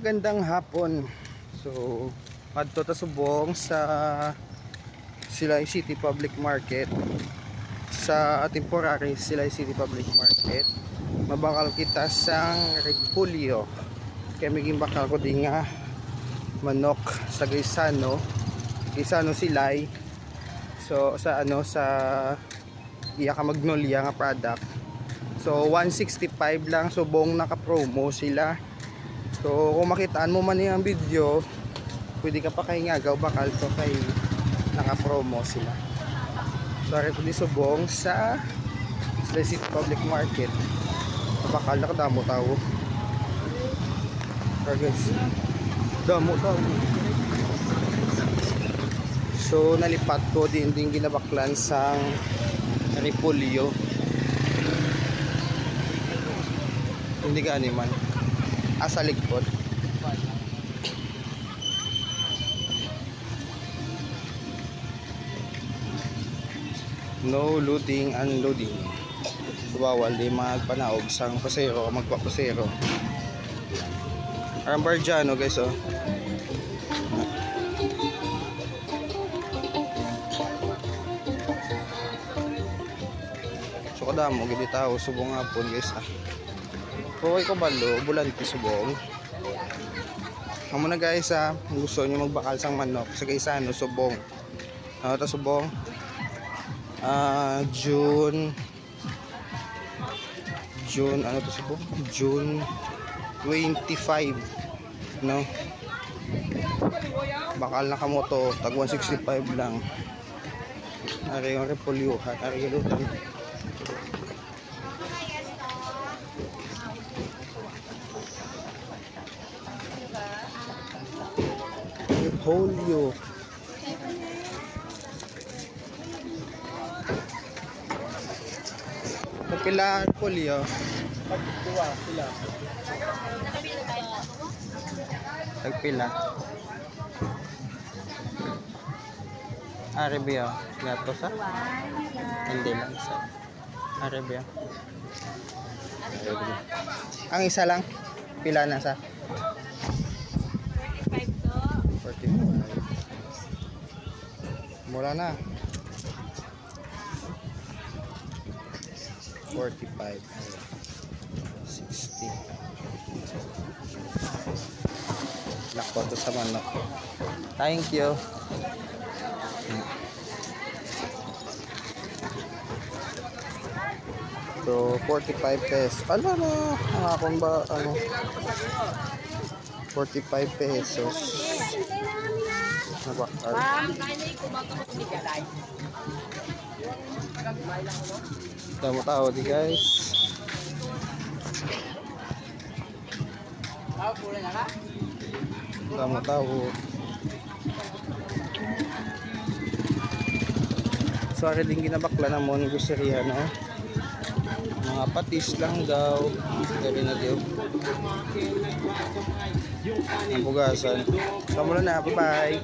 Magandang hapon. So, adto ta subong sa Silay City Public Market. Sa temporary Silay City Public Market, mabakal kita sang repolyo. Kaya maging bakal ko din nga manok sa Gaisano Silay. So sa iya ka Magnolia nga product. So 165 lang, subong naka-promo sila. So kung makitaan mo man yung video, pwede ka pa kay ngagaw bakal to kay naka-promo sila. So ari ko di subong sa Silay City Public Market. Bakal nakadamo tao. Guys, damo tao. So nalipat ko din ginabaklan sang repolyo. Hindi ka man asa likod. No loading, unloading. Bawal di magpanaog sang pasero, magpapasero. Arang barjano guys, oh. So kadamo gid tao subong hapon guys, ah. Okay ko balo, bulante subong. Amo na guys, ah, gusto niyo magbakal sang manok sa Gaisano subong. Ta subong. June ano to subong? June 25, no? Bakal na kamoto, tag 165 lang. Ari yung repolyuhan, ari yung lutan. Repolyo. Pila repolyo? Pagkuha pila. Tagpila. Arabia, gato sa? Hindi lang sa Arabia. Ang isa lang, pila na sa? 45. Mura na. 45. 60. Nako to sa manok. Thank you. So 45 pesos. Ano na? Ang akong ba 45 pesos. Nabakal. Damo tao di guys. Damo tao. So ari din ginabakla namon guserihan, no? Mga patis lang daw. Dari na diyo. Ang bugasan. So muna na, bye bye.